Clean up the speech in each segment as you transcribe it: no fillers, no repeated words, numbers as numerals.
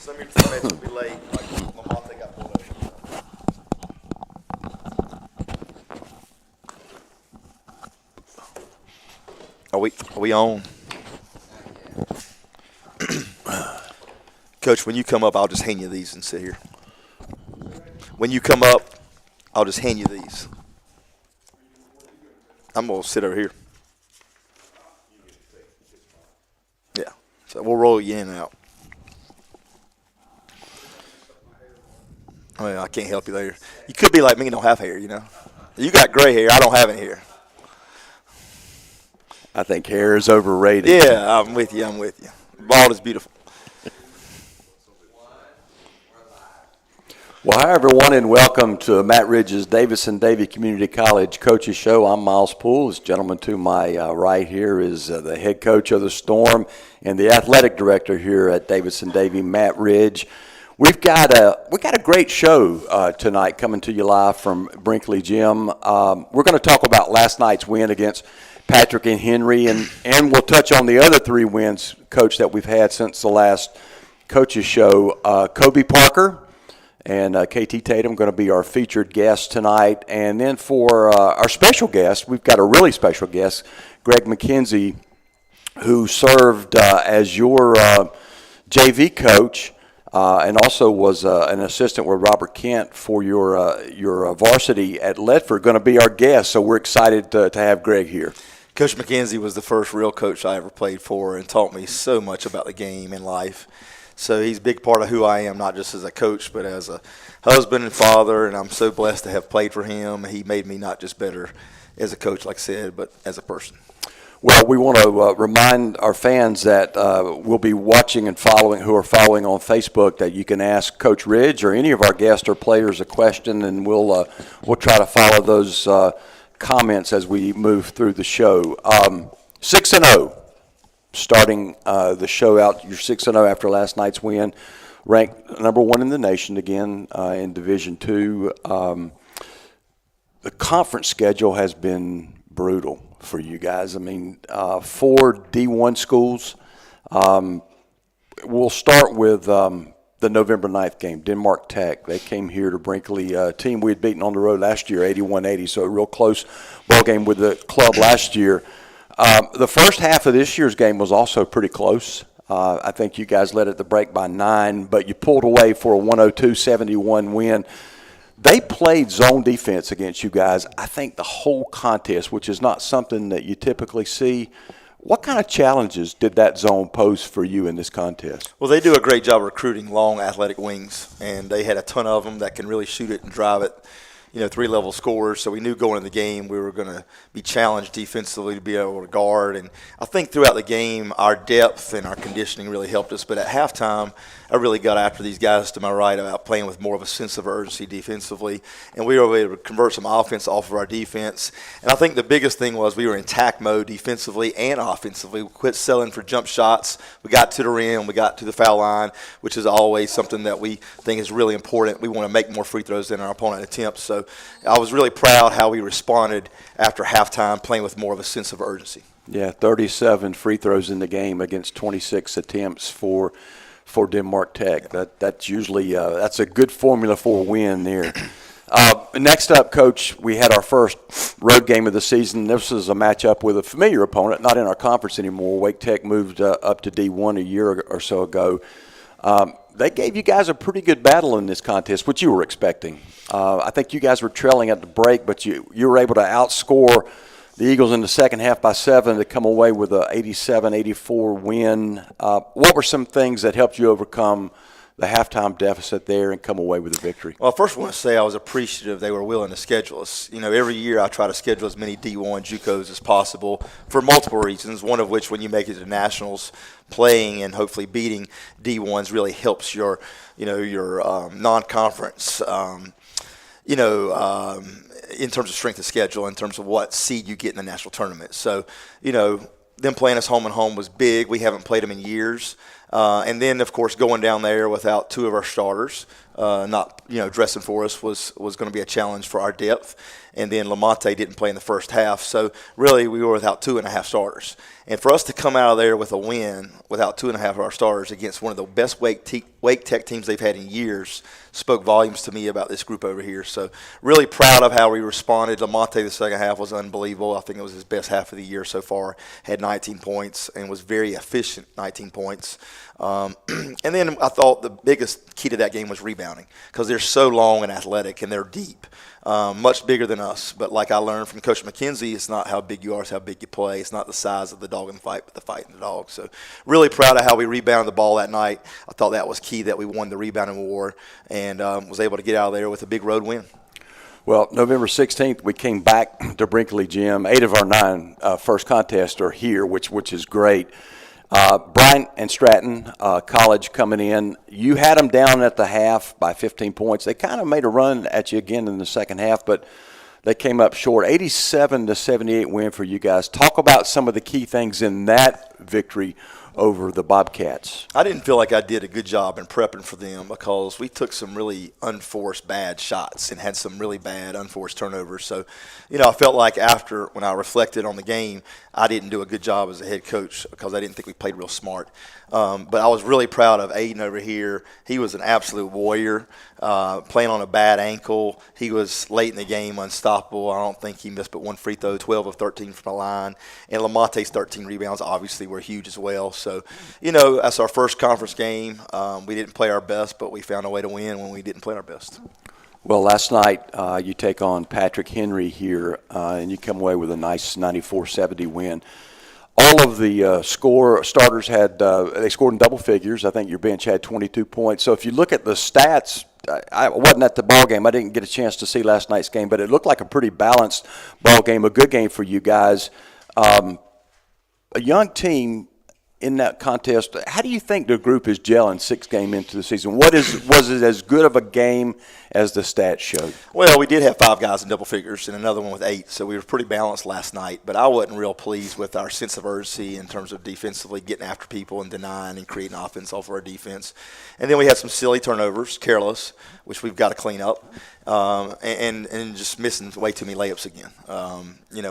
Some of your teammates will be late, like Lamonte got pulled over. Are we on? Coach, when you come up, I'll just hand you these and sit here. When you come up, I'll just hand you these. I'm going to sit over here. Yeah. So we'll roll you in and out. I mean, I can't help you there. You could be like me and don't have hair, you know. You got gray hair. I don't have any hair. I think hair is overrated. Yeah, I'm with you. Bald is beautiful. Well, hi, everyone, and welcome to Matt Ridge's Davidson-Davie Community College Coaches Show. I'm Miles Poole. This gentleman to my right here is the head coach of the Storm and the athletic director here at Davidson-Davie, Matt Ridge. We got a great show tonight coming to you live from Brinkley Gym. We're going to talk about last night's win against Patrick and Henry, and we'll touch on the other 3 wins, Coach, that we've had since the last Coaches Show. Kobe Parker and KT Tatum going to be our featured guest tonight. And then for our special guest, we've got a really special guest, Greg McKenzie, who served as your JV coach and also was an assistant with Robert Kent for your varsity at Ledford, going to be our guest. So we're excited to have Greg here. Coach McKenzie was the first real coach I ever played for and taught me so much about the game and life. So he's a big part of who I am, not just as a coach, but as a husband and father, and I'm so blessed to have played for him. He made me not just better as a coach, like I said, but as a person. Well, we want to remind our fans that we'll be watching and following, who are following on Facebook, that you can ask Coach Ridge or any of our guests or players a question, and we'll try to follow those comments as we move through the show. 6-0. Starting the show out, you're 6-0 after last night's win, ranked number 1 in the nation again in Division II. The conference schedule has been brutal for you guys. I mean, 4 D1 schools. We'll start with the November 9th game, Denmark Tech. They came here to Brinkley, a team we had beaten on the road last year, 81-80, so a real close ball game with the club last year. The first half of this year's game was also pretty close. I think you guys led at the break by 9, but you pulled away for a 102-71 win. They played zone defense against you guys, I think, the whole contest, which is not something that you typically see. What kind of challenges did that zone pose for you in this contest? Well, they do a great job recruiting long athletic wings, and they had a ton of them that can really shoot it and drive it. 3-level scorers, so we knew going into the game we were going to be challenged defensively to be able to guard. And I think throughout the game, our depth and our conditioning really helped us. But at halftime, I really got after these guys to my right about playing with more of a sense of urgency defensively, and we were able to convert some offense off of our defense. And I think the biggest thing was we were in attack mode defensively and offensively. We quit selling for jump shots. We got to the rim. We got to the foul line, which is always something that we think is really important. We want to make more free throws than our opponent attempts. So I was really proud how we responded after halftime, playing with more of a sense of urgency. Yeah, 37 free throws in the game against 26 attempts for Denmark Tech. That's usually that's a good formula for a win there. Next up, Coach, we had our first road game of the season. This was a matchup with a familiar opponent, not in our conference anymore. Wake Tech moved up to D1 a year or so ago. They gave you guys a pretty good battle in this contest, which you were expecting. I think you guys were trailing at the break, but you were able to outscore the Eagles in the second half by 7 to come away with an 87-84 win. What were some things that helped you overcome the halftime deficit there and come away with a victory? Well, first I want to say I was appreciative they were willing to schedule us. Every year I try to schedule as many D1 JUCOs as possible for multiple reasons, one of which when you make it to nationals, playing and hopefully beating D1s really helps your non-conference, in terms of strength of schedule, in terms of what seed you get in the national tournament. So, them playing us home and home was big. We haven't played them in years. And then, of course, going down there without 2 of our starters, not dressing for us was going to be a challenge for our depth. And then Lamonte didn't play in the first half. So, really, we were without 2.5 starters. And for us to come out of there with a win without 2.5 of our starters against one of the best Wake Wake Tech teams they've had in years spoke volumes to me about this group over here. So really proud of how we responded. Lamonte, the second half was unbelievable. I think it was his best half of the year so far. Had 19 points and was very efficient, 19 points. And then I thought the biggest key to that game was rebounding because they're so long and athletic and they're deep. Much bigger than us. But like I learned from Coach McKenzie, it's not how big you are, it's how big you play. It's not the size of the dog in the fight, but the fight in the dog. So really proud of how we rebounded the ball that night. I thought that was key, that we won the rebounding war and was able to get out of there with a big road win. Well, November 16th, we came back to Brinkley Gym. 8 of our 9 first contests are here, which is great. Bryant and Stratton College coming in. You had them down at the half by 15 points. They kind of made a run at you again in the second half, but they came up short. 87-78 win for you guys. Talk about some of the key things in that victory over the Bobcats. I didn't feel like I did a good job in prepping for them because we took some really unforced bad shots and had some really bad unforced turnovers. So, I felt like after, when I reflected on the game, I didn't do a good job as a head coach because I didn't think we played real smart. But I was really proud of Aiden over here. He was an absolute warrior, playing on a bad ankle. He was late in the game, unstoppable. I don't think he missed but one free throw, 12 of 13 from the line. And Lamonte's 13 rebounds obviously were huge as well. So, that's our first conference game. We didn't play our best, but we found a way to win when we didn't play our best. Well, last night you take on Patrick Henry here, and you come away with a nice 94-70 win. All of the starters they scored in double figures. I think your bench had 22 points. So if you look at the stats, I wasn't at the ball game. I didn't get a chance to see last night's game, but it looked like a pretty balanced ball game, a good game for you guys. A young team in that contest. How do you think the group is gelling 6 games into the season? Was it as good of a game as the stats showed? Well, we did have 5 guys in double figures and another one with 8, so we were pretty balanced last night. But I wasn't real pleased with our sense of urgency in terms of defensively getting after people and denying and creating offense off of our defense. And then we had some silly turnovers, careless, which we've got to clean up, and just missing way too many layups again.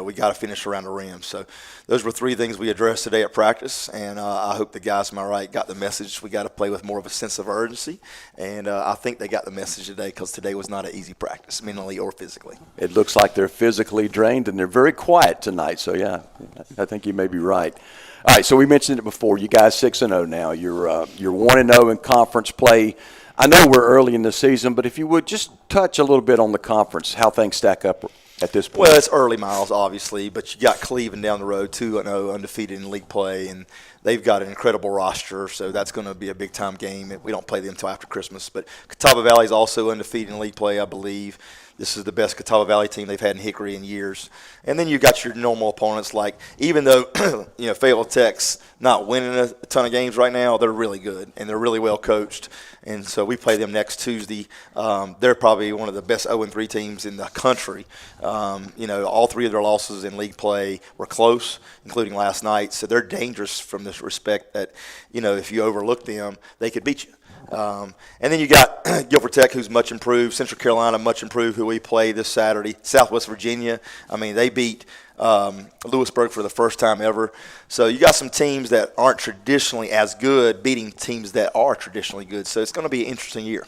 We got to finish around the rim. So those were 3 things we addressed today at practice, and I hope the guys on my right got the message. We got to play with more of a sense of urgency, and I think they got the message today because today was not an easy practice, mentally or physically. It looks like they're physically drained, and they're very quiet tonight. So, yeah, I think you may be right. All right, so we mentioned it before. You guys 6-0 now. You're 1-0 in conference play. I know we're early in the season, but if you would just touch a little bit on the conference, how things stack up at this point. Well, it's early, Miles, obviously, but you got Cleveland down the road, 2-0, undefeated in league play, and they've got an incredible roster, so that's going to be a big-time game. We don't play them until after Christmas. But Catawba Valley is also undefeated in league play, I believe. This is the best Catawba Valley team they've had in Hickory in years. And then you got your normal opponents like, even though, Fayetteville Tech's not winning a ton of games right now, they're really good, and they're really well coached. And so we play them next Tuesday. They're probably one of the best 0-3 teams in the country. All 3 of their losses in league play were close, including last night. So they're dangerous from this respect that, if you overlook them, they could beat you. And then you got Guilford Tech, who's much improved. Central Carolina, much improved, who we play this Saturday. Southwest Virginia, they beat Lewisburg for the first time ever. So you got some teams that aren't traditionally as good beating teams that are traditionally good. So it's going to be an interesting year.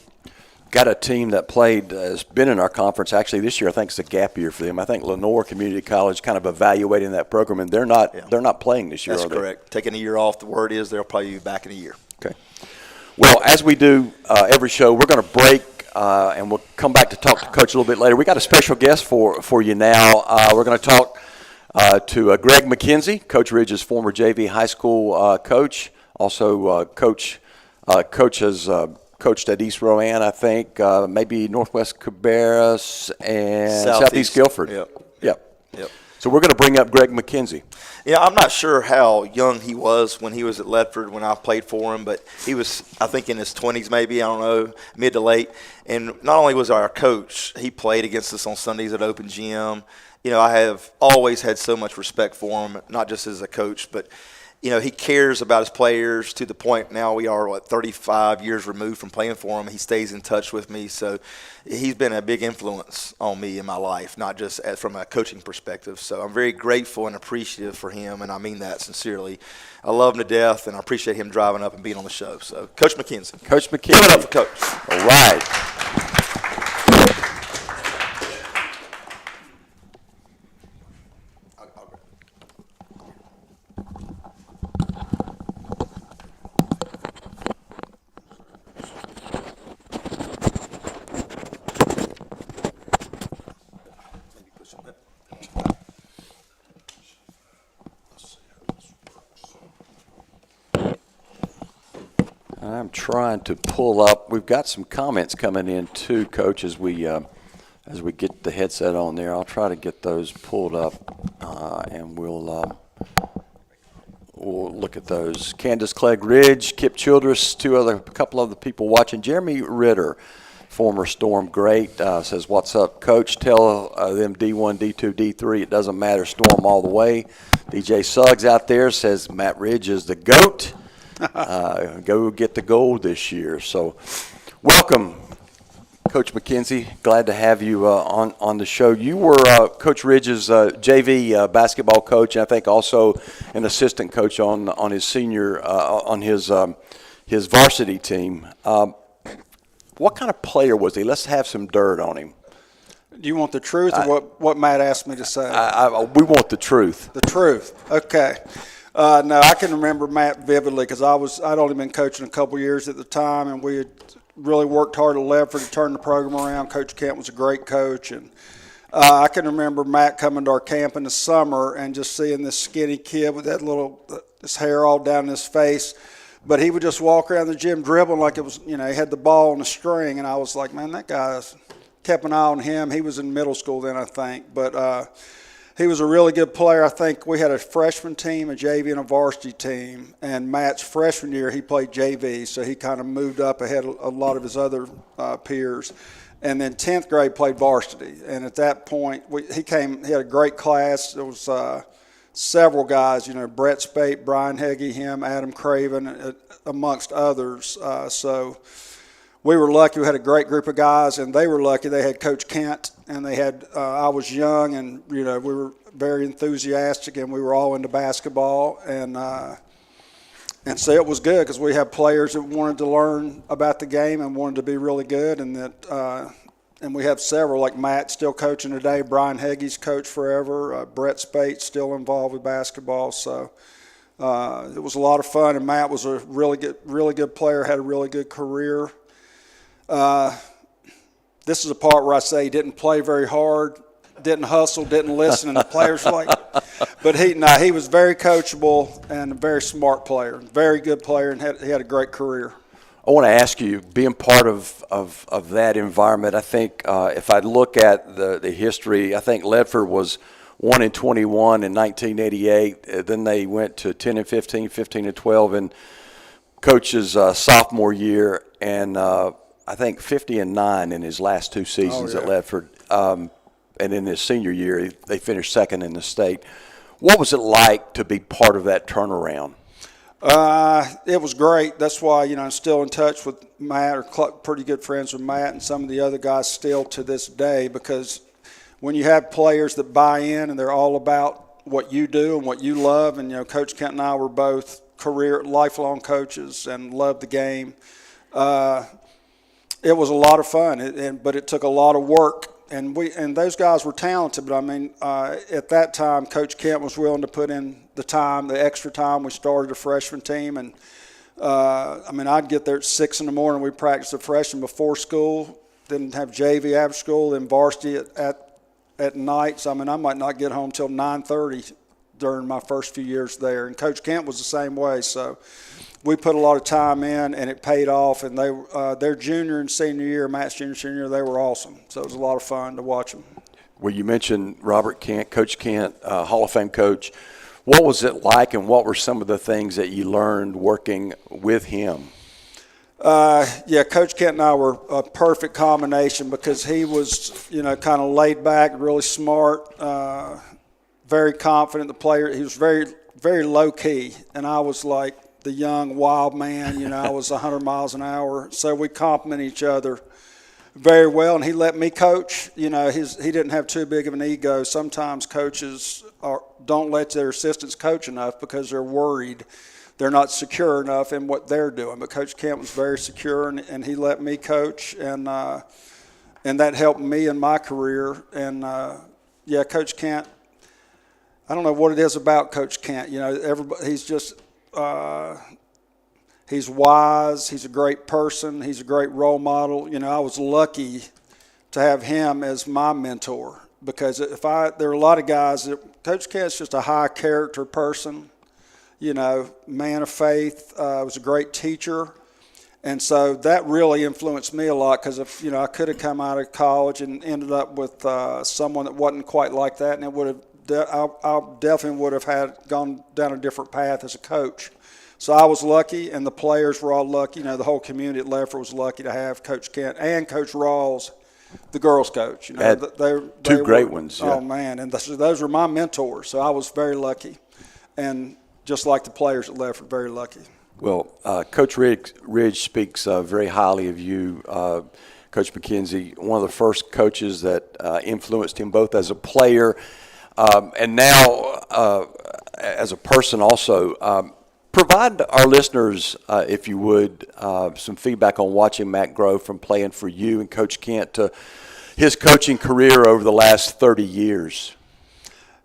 Got a team that has been in our conference. Actually, this year I think it's a gap year for them. I think Lenore Community College kind of evaluating that program, and they're not playing this year. That's correct. Taking a year off. The word is they'll probably be back in a year. Okay. Well, as we do every show, we're going to break, and we'll come back to talk to Coach a little bit later. We got a special guest for you now. We're going to talk to Greg McKenzie, Coach Ridge's former JV high school coach. Also, Coach has coached at East Rowan, I think, maybe Northwest Cabarrus and Southeast Guilford. Yep. So we're going to bring up Greg McKenzie. Yeah, I'm not sure how young he was when he was at Ledford when I played for him, but he was, I think, in his 20s maybe, I don't know, mid to late. And not only was our coach, he played against us on Sundays at Open Gym. I have always had so much respect for him, not just as a coach, but he cares about his players to the point now we are, 35 years removed from playing for him. He stays in touch with me. So he's been a big influence on me in my life, not just from a coaching perspective. So I'm very grateful and appreciative for him, and I mean that sincerely. I love him to death, and I appreciate him driving up and being on the show. So, Coach McKenzie. Coach McKenzie. Give it up for Coach. All right. I'm trying to pull up. We've got some comments coming in too, Coach, as we get the headset on there. I'll try to get those pulled up, and we'll look at those. Candace Clegg Ridge, Kip Childress, a couple other people watching. Jeremy Ritter, former Storm great, says, "What's up, Coach? Tell them D1, D2, D3. It doesn't matter. Storm all the way." DJ Suggs out there says Matt Ridge is the GOAT. Go get the gold this year. So welcome, Coach McKenzie. Glad to have you on the show. You were Coach Ridge's JV basketball coach, and I think also an assistant coach on his senior on his varsity team. What kind of player was he? Let's have some dirt on him. Do you want the truth or what Matt asked me to say? We want the truth. The truth. Okay. No, I can remember Matt vividly because I'd only been coaching a couple years at the time, and we had really worked hard at Ledford to turn the program around. Coach Kent was a great coach, and I can remember Matt coming to our camp in the summer and just seeing this skinny kid with that this hair all down his face. But he would just walk around the gym dribbling like it was, he had the ball on a string, and I was like, man, that guy's kept an eye on him. He was in middle school then, I think, but he was a really good player. I think we had a freshman team, a JV, and a varsity team. And Matt's freshman year, he played JV, so he kind of moved up ahead of a lot of his other peers. And then 10th grade played varsity. And at that point, he had a great class. There was several guys, Brett Spate, Brian Heggie, him, Adam Craven, amongst others. So we were lucky. We had a great group of guys, and they were lucky. They had Coach Kent, and they had I was young, and we were very enthusiastic, and we were all into basketball, and so it was good because we had players that wanted to learn about the game and wanted to be really good, and and we have several like Matt still coaching today. Brian Heggie's coached forever. Brett Spate still involved with basketball, so. It was a lot of fun, and Matt was a really good player, had a really good career. This is a part where I say he didn't play very hard, didn't hustle, didn't listen, and the players were like, but he was very coachable and a very smart player, very good player, and he had a great career. I want to ask you, being part of that environment, I think if I look at the history, I think Ledford was 1-21 in 1988. Then they went to 10-15, 15-12 in Coach's sophomore year, and I think 50-9 in his last two seasons at Ledford. And in his senior year, they finished second in the state. What was it like to be part of that turnaround? It was great. That's why, I'm still in touch with Matt, or pretty good friends with Matt and some of the other guys still to this day, because when you have players that buy in and they're all about what you do and what you love, and, Coach Kent and I were both lifelong coaches and loved the game. It was a lot of fun, but it took a lot of work, and those guys were talented. But at that time, Coach Kent was willing to put in the extra time. We started a freshman team, and I'd get there at 6 in the morning. We practiced the freshman before school, then have JV after school, then varsity at night. So I might not get home till 9:30 during my first few years there, and Coach Kent was the same way. So we put a lot of time in, and it paid off. And their junior and senior year, Matt's junior and senior year, they were awesome. So it was a lot of fun to watch them. Well, you mentioned Robert Kent, Coach Kent, Hall of Fame coach. What was it like, and what were some of the things that you learned working with him? Coach Kent and I were a perfect combination because he was, kind of laid back, really smart, very confident. The player, he was very very low key, and I was like the young wild man. You know, I was 100 miles an hour, so we complement each other very well. And he let me coach. You know, he didn't have too big of an ego. Sometimes coaches don't let their assistants coach enough because they're worried they're not secure enough in what they're doing. But Coach Kent was very secure, and he let me coach, and that helped me in my career. And yeah, Coach Kent, I don't know what it is about Coach Kent. You know, he's just he's wise. He's a great person. He's a great role model. You know, I was lucky to have him as my mentor, because there are a lot of guys that Coach Kent's just a high character person. You know, man of faith. Was a great teacher. And so that really influenced me a lot, because if I could have come out of college and ended up with someone that wasn't quite like that, and it would have, I definitely would have gone down a different path as a coach. So I was lucky, and the players were all lucky. You know, the whole community at Lefford was lucky to have Coach Kent and Coach Rawls, the girls' coach. You know, they two great were, ones. Yeah. Oh man, and those were my mentors. So I was very lucky, and just like the players at Lefford, very lucky. Well, Coach Ridge speaks very highly of you, Coach McKenzie, one of the first coaches that influenced him both as a player and now as a person also. Provide our listeners, if you would, some feedback on watching Matt grow from playing for you and Coach Kent to his coaching career over the last 30 years.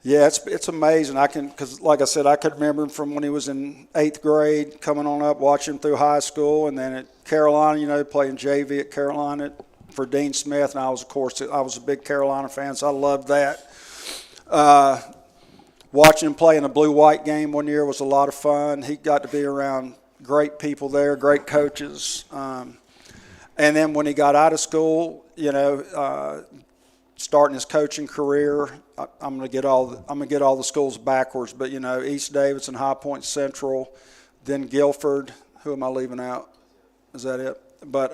Yeah, it's amazing. Because like I said, I could remember him from when he was in 8th grade, coming on up, watching him through high school, and then at Carolina, playing JV at Carolina for Dean Smith. And I was a big Carolina fan, so I loved that. Watching him play in a blue-white game one year was a lot of fun. He got to be around great people there, great coaches. And then when he got out of school, starting his coaching career, I'm going to get all the schools backwards, but East Davidson, High Point Central, then Guilford. Who am I leaving out? Is that it? But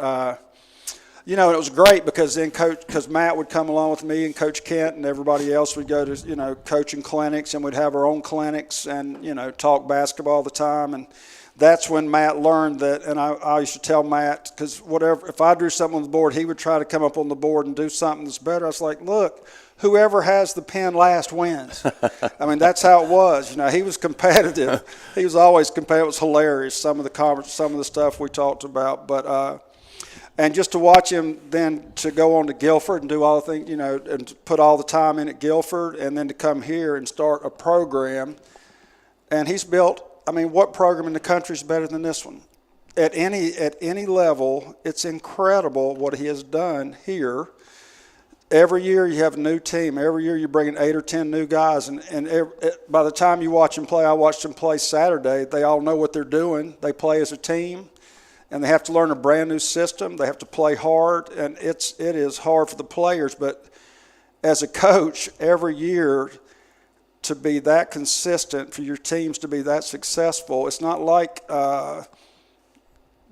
it was great because Matt would come along with me and Coach Kent and everybody else would go to coaching clinics, and we'd have our own clinics and talk basketball all the time. And that's when Matt learned that. And I used to tell Matt, because if I drew something on the board, he would try to come up on the board and do something that's better. I was like, look, whoever has the pen last wins. I mean, that's how it was. He was competitive. He was always competitive. It was hilarious, some of the stuff we talked about. But and just to watch him then to go on to Guilford and do all the things, and to put all the time in at Guilford, and then to come here and start a program. And he's built, what program in the country is better than this one? At any level, it's incredible what he has done here. Every year you have a new team. Every year you're bringing 8 or 10 new guys. And by the time you watch them play, I watched them play Saturday, they all know what they're doing. They play as a team, and they have to learn a brand new system. They have to play hard, and it is hard for the players. But as a coach, every year to be that consistent, for your teams to be that successful, it's not like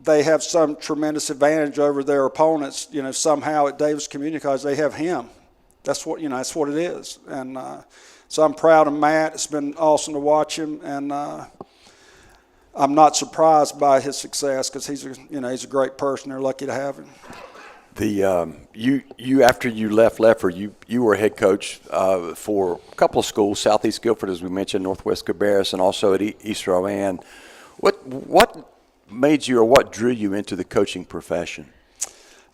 they have some tremendous advantage over their opponents, somehow at Davis Community College. They have him. That's what it is. And so I'm proud of Matt. It's been awesome to watch him, and I'm not surprised by his success, because he's a great person. They're lucky to have him. You after you left Lefford, you were head coach for a couple of schools, Southeast Guilford, as we mentioned, Northwest Cabarrus, and also at East Rowan. What made you, or what drew you into the coaching profession?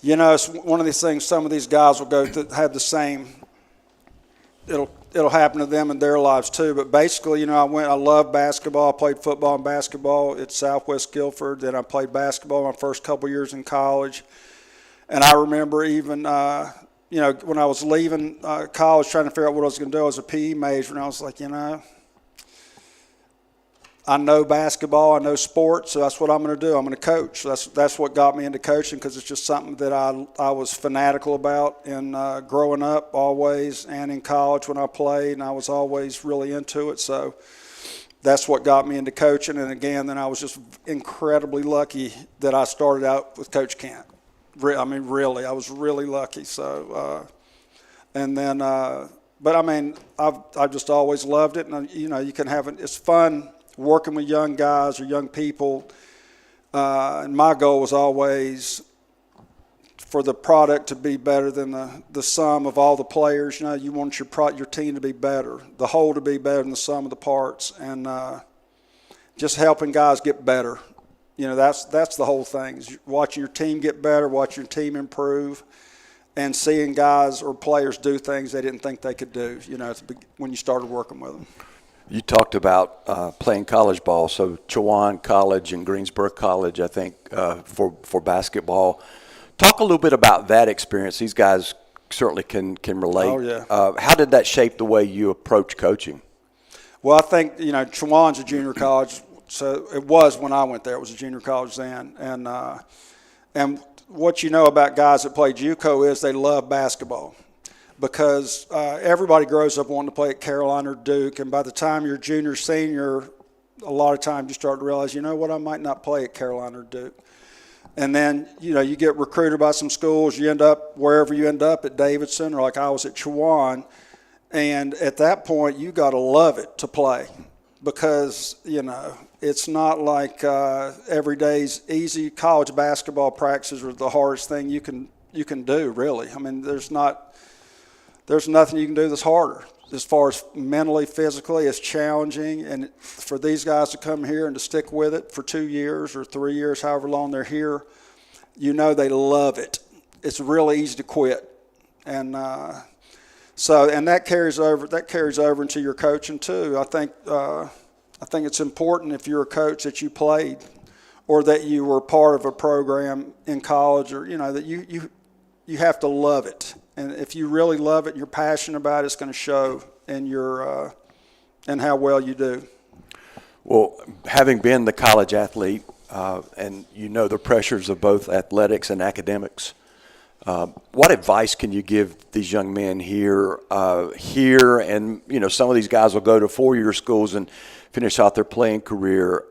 It's one of these things. Some of these guys will go to have the same. It'll happen to them in their lives too. But basically, I loved basketball. I played football and basketball at Southwest Guilford. Then I played basketball my first couple years in college. And I remember even, when I was leaving college, trying to figure out what I was going to do. I was a PE major, and I was like, I know basketball, I know sports, so that's what I'm going to do. I'm going to coach. That's what got me into coaching, because it's just something that I was fanatical about in growing up always, and in college when I played, and I was always really into it. So that's what got me into coaching. And again, then I was just incredibly lucky that I started out with Coach Kent. Really, I was really lucky. So, and then but I mean, I've just always loved it, and you know, you can have it. It's fun working with young guys or young people, and my goal was always for the product to be better than the sum of all the players. You know, you want your team to be better, the whole to be better than the sum of the parts, and just helping guys get better. You know, that's the whole thing, is watching your team get better, watching your team improve, and seeing guys or players do things they didn't think they could do, you know, when you started working with them. You talked about playing college ball, so Chowan College and Greensboro College, I think, for basketball. Talk a little bit about that experience. These guys certainly can relate. Oh, yeah. How did that shape the way you approach coaching? Well, I think, you know, Chowan's a junior college, so it was when I went there. It was a junior college then. And what you know about guys that play JUCO is they love basketball, because everybody grows up wanting to play at Carolina or Duke, and by the time you're junior, senior, a lot of times you start to realize, you know what, I might not play at Carolina or Duke. And then, you know, you get recruited by some schools, you end up wherever you end up at Davidson, or like I was at Chowan, and at that point you got to love it to play, because, you know, it's not like every day's easy. College basketball practices are the hardest thing you can do, really. I mean, there's nothing you can do that's harder. As far as mentally, physically, it's challenging. And for these guys to come here and to stick with it for 2 years or 3 years, however long they're here, you know they love it. It's really easy to quit. And and that carries over into your coaching too. I think it's important, if you're a coach, that you played or that you were part of a program in college, or, you know, that you have to love it. And if you really love it, you're passionate about it, it's going to show in your and how well you do. Well, having been the college athlete, and you know the pressures of both athletics and academics, what advice can you give these young men here? And, you know, some of these guys will go to four-year schools and finish out their playing career.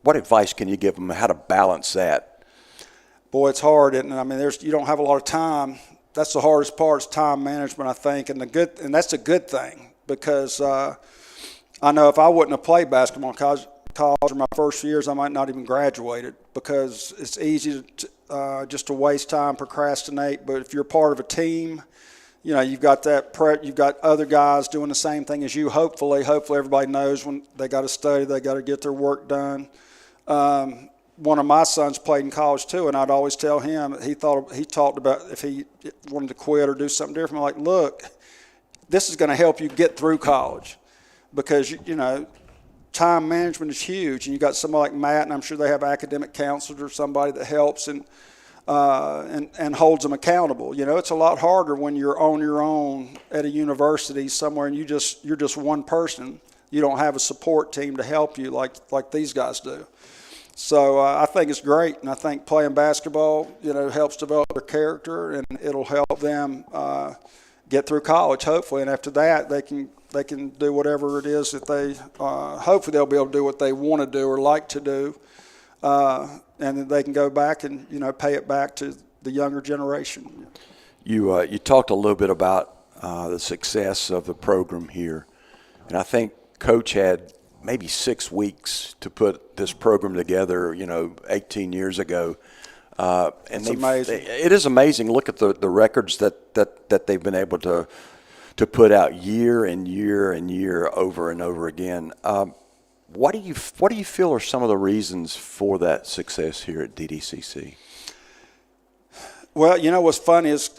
What advice can you give them how to balance that? Boy, it's hard, isn't it? I mean, you don't have a lot of time. That's the hardest part, is time management, I think, and that's a good thing, because I know if I wouldn't have played basketball in college or my first few years, I might not even graduated, because it's easy to just to waste time, procrastinate. But if you're part of a team, you know, you've got you've got other guys doing the same thing as you. Hopefully everybody knows when they got to study, they got to get their work done. One of my sons played in college too, and I'd always tell him, he talked about if he wanted to quit or do something different. I'm like, look, this is going to help you get through college, because, you know, time management is huge, and you got somebody like Matt, and I'm sure they have academic counselors or somebody that helps and holds them accountable. You know, it's a lot harder when you're on your own at a university somewhere, and you're just one person. You don't have a support team to help you like these guys do. So I think it's great, and I think playing basketball, you know, helps develop their character, and it'll help them get through college, hopefully. And after that, they can do whatever it is that they hopefully they'll be able to do what they want to do or like to do, and then they can go back and, you know, pay it back to the younger generation. You talked a little bit about the success of the program here, and I think Coach had maybe 6 weeks to put this program together, you know, 18 years ago. And it's amazing. It is amazing. Look at the records that they've been able to put out year and year and year over and over again. What do you feel are some of the reasons for that success here at DDCC? Well, you know, what's funny is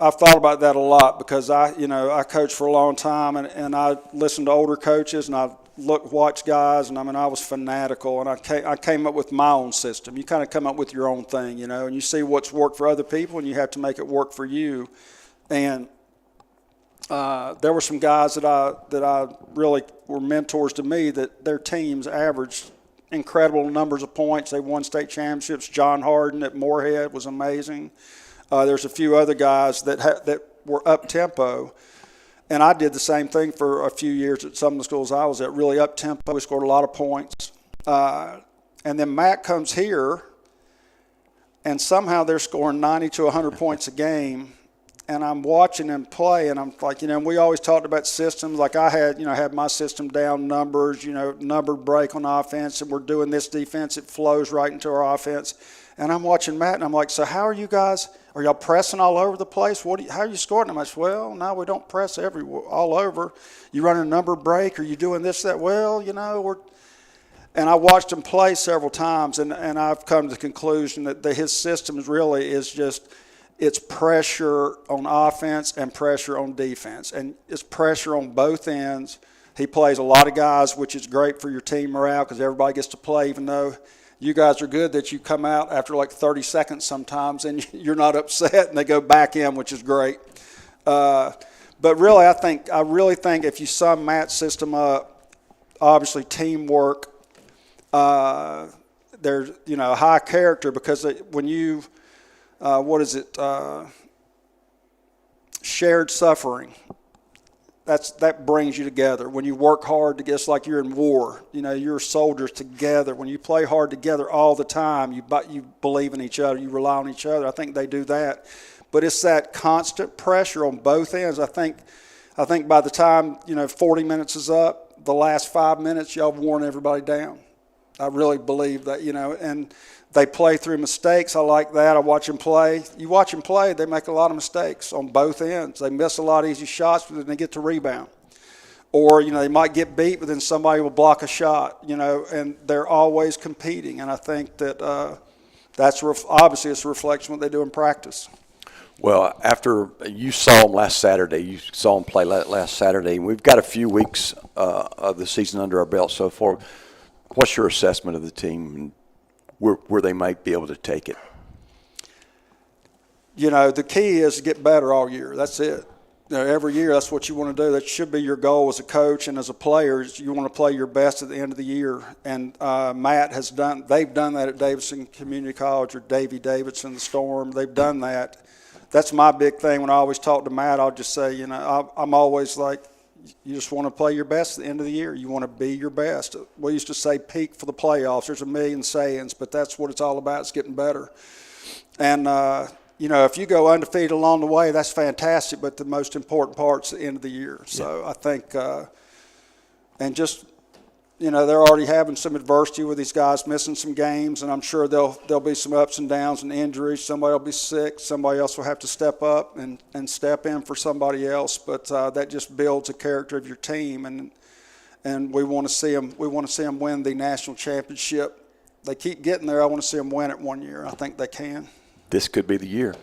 I've thought about that a lot, because I coached for a long time, and I listened to older coaches, and I watched guys, and I mean, I was fanatical, and I came up with my own system. You kind of come up with your own thing, you know, and you see what's worked for other people, and you have to make it work for you. And there were some guys that I really were mentors to me, that their teams averaged incredible numbers of points. They won state championships. John Harden at Moorhead was amazing. There's a few other guys that were up-tempo, and I did the same thing for a few years at some of the schools I was at, really up-tempo. We scored a lot of points. And then Matt comes here, and somehow they're scoring 90 to 100 points a game, and I'm watching them play, and I'm like, we always talked about systems. Like I had my system down, numbers, numbered break on offense, and we're doing this defense. It flows right into our offense. And I'm watching Matt, and I'm like, so how are you guys? Are y'all pressing all over the place? How are you scoring? I'm like, well, no, we don't press all over. You running a number break? Are you doing this, that? Well, And I watched him play several times, and I've come to the conclusion that his system really is just it's pressure on offense and pressure on defense. And it's pressure on both ends. He plays a lot of guys, which is great for your team morale because everybody gets to play, even though you guys are good that you come out after like 30 seconds sometimes and you're not upset and they go back in, which is great. But really, I really think if you sum Matt's system up, obviously teamwork, there's, high character because when you, shared suffering, that brings you together. When you work hard, it's like you're in war. You're soldiers together. When you play hard together all the time, you believe in each other. You rely on each other. I think they do that. But it's that constant pressure on both ends. I think by the time 40 minutes is up, the last 5 minutes y'all have worn everybody down. I really believe that. And they play through mistakes. I like that. I watch them play. You watch them play, they make a lot of mistakes on both ends. They miss a lot of easy shots, but then they get to rebound. Or, they might get beat, but then somebody will block a shot, and they're always competing. And I think that obviously it's a reflection of what they do in practice. Well, after you saw them last Saturday, you saw them play last Saturday, and we've got a few weeks of the season under our belt so far. What's your assessment of the team and where they might be able to take it? The key is to get better all year. That's it. Every year, that's what you want to do. That should be your goal as a coach and as a player. You want to play your best at the end of the year. And Matt they've done that at Davidson Community College or Davidson, the Storm. They've done that. That's my big thing. When I always talk to Matt, I'll just say, I'm always like, you just want to play your best at the end of the year. You want to be your best. We used to say peak for the playoffs. There's a million sayings, but that's what it's all about. It's getting better. And, if you go undefeated along the way, that's fantastic, but the most important part's the end of the year. So I think and just, they're already having some adversity with these guys missing some games, and I'm sure there'll be some ups and downs and injuries. Somebody will be sick. Somebody else will have to step up and step in for somebody else. But that just builds a character of your team, and we want to see them. We want to see them win the national championship. They keep getting there. I want to see them win it one year. I think they can. This could be the year.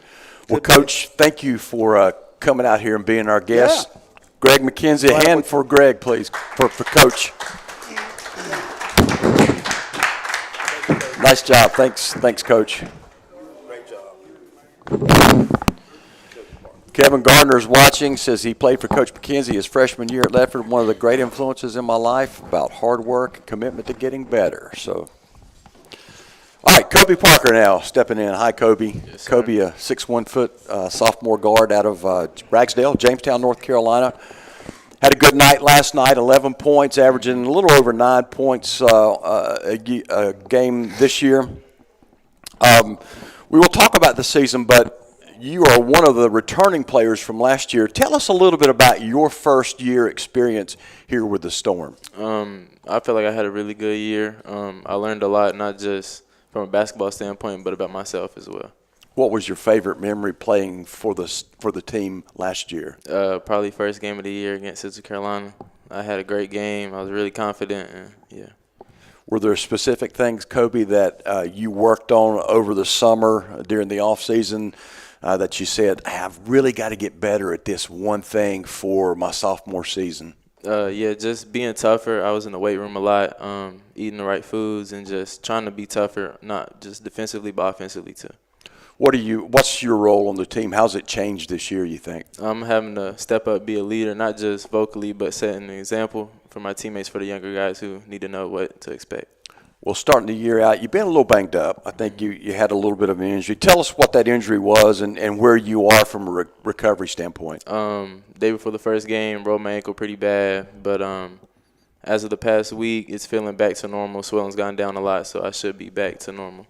Well, Coach, thank you for coming out here and being our guest. Yeah. Greg McKenzie, a hand for Greg, please, for Coach. Nice job. Thanks, Coach. Great job. Kevin Gardner's watching, says he played for Coach McKenzie his freshman year at Lefford. One of the great influences in my life about hard work and commitment to getting better. So, all right, Kobe Parker now stepping in. Hi, Kobe. Yes, Kobe, a 6'1" sophomore guard out of Ragsdale, Jamestown, North Carolina. Had a good night last night, 11 points, averaging a little over 9 points a game this year. We will talk about the season, but you are one of the returning players from last year. Tell us a little bit about your first year experience here with the Storm. I feel like I had a really good year. I learned a lot, not just from a basketball standpoint, but about myself as well. What was your favorite memory playing for the team last year? Probably first game of the year against Central Carolina. I had a great game. I was really confident, and yeah. Were there specific things, Kobe, that you worked on over the summer during the off season that you said, I've really got to get better at this one thing for my sophomore season? Yeah, just being tougher. I was in the weight room a lot, eating the right foods, and just trying to be tougher, not just defensively, but offensively too. What's your role on the team? How's it changed this year, you think? I'm having to step up, be a leader, not just vocally, but setting an example for my teammates, for the younger guys who need to know what to expect. Well, starting the year out, you've been a little banged up. I think you had a little bit of an injury. Tell us what that injury was and where you are from a recovery standpoint. Day before the first game, rolled my ankle pretty bad, but as of the past week, it's feeling back to normal. Swelling's gone down a lot, so I should be back to normal.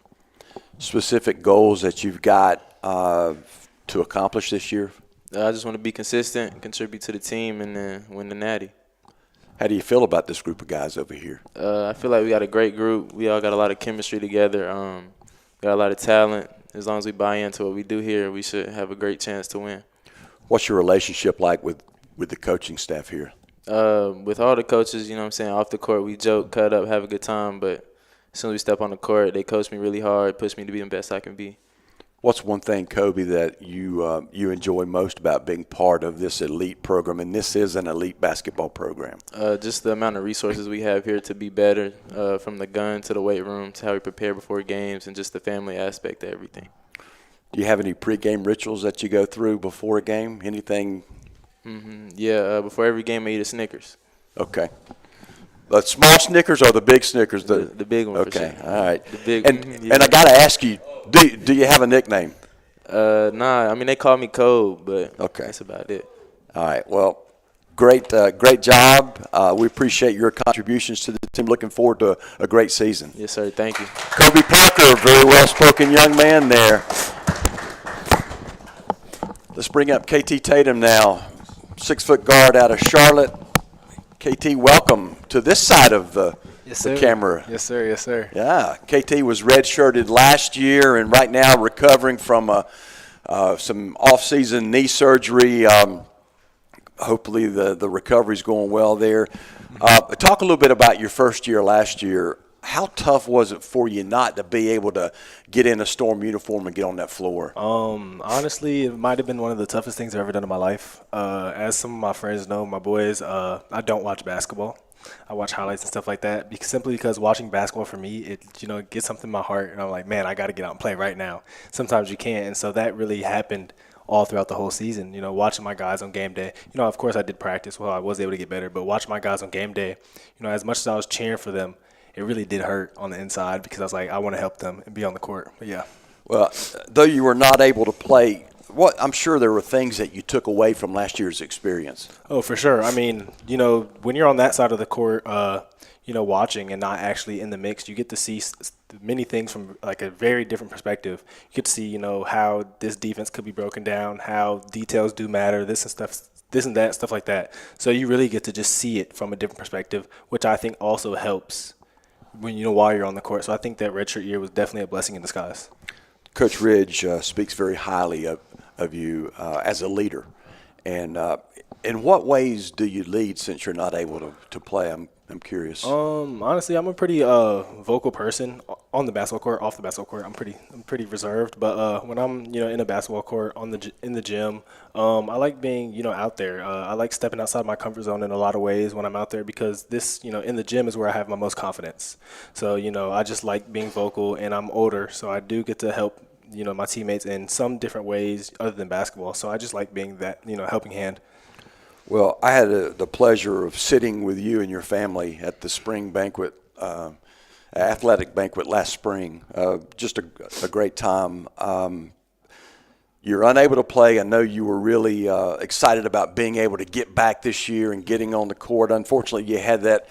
Specific goals that you've got to accomplish this year? I just want to be consistent, contribute to the team, and then win the Natty. How do you feel about this group of guys over here? I feel like we got a great group. We all got a lot of chemistry together. Got a lot of talent. As long as we buy into what we do here, we should have a great chance to win. What's your relationship like with the coaching staff here? With all the coaches, you know what I'm saying, off the court, we joke, cut up, have a good time. But as soon as we step on the court, they coach me really hard, push me to be the best I can be. What's one thing, Kobe, that you enjoy most about being part of this elite program? And this is an elite basketball program. Just the amount of resources we have here to be better, from the gun to the weight room to how we prepare before games and just the family aspect of everything. Do you have any pregame rituals that you go through before a game? Anything? Yeah, before every game I eat a Snickers. Okay. The small Snickers or the big Snickers? The big one, okay, for sure. all right. The big and I got to ask you, do you have a nickname? Nah, I mean, they call me Code, but okay, that's about it. All right, well, great job. We appreciate your contributions to the team. Looking forward to a great season. Yes, sir. Thank you. Kobe Parker, very well-spoken young man there. Let's bring up KT Tatum now, 6-foot guard out of Charlotte. KT, welcome to this side of the camera. Yes, sir. Yes, sir. Yeah, KT was redshirted last year and right now recovering from some off-season knee surgery. Hopefully the recovery's going well there. Talk a little bit about your first year last year. How tough was it for you not to be able to get in a Storm uniform and get on that floor? Honestly, it might have been one of the toughest things I've ever done in my life. As some of my friends know, my boys, I don't watch basketball. I watch highlights and stuff like that simply because watching basketball for me, it gets something in my heart, and I'm like, man, I got to get out and play right now. Sometimes you can't, and so that really happened all throughout the whole season. Watching my guys on game day. Of course I did practice. Well, I was able to get better, but watching my guys on game day, as much as I was cheering for them, it really did hurt on the inside because I was like, I want to help them and be on the court. But yeah. Well, though you were not able to play, I'm sure there were things that you took away from last year's experience. Oh, for sure. I mean, when you're on that side of the court, watching and not actually in the mix, you get to see many things from like a very different perspective. You get to see, how this defense could be broken down, how details do matter, this and that, stuff like that. So you really get to just see it from a different perspective, which I think also helps when while you're on the court. So I think that redshirt year was definitely a blessing in disguise. Coach Ridge speaks very highly of you as a leader. And in what ways do you lead since you're not able to play? I'm curious. Honestly, I'm a pretty vocal person on the basketball court, off the basketball court. I'm pretty reserved, but when I'm in a basketball court in the gym, I like being out there. I like stepping outside my comfort zone in a lot of ways when I'm out there because this in the gym is where I have my most confidence. So I just like being vocal, and I'm older, so I do get to help my teammates in some different ways other than basketball. So I just like being that helping hand. Well, I had the pleasure of sitting with you and your family at the spring banquet, athletic banquet last spring. Just a great time. You're unable to play. I know you were really excited about being able to get back this year and getting on the court. Unfortunately, you had that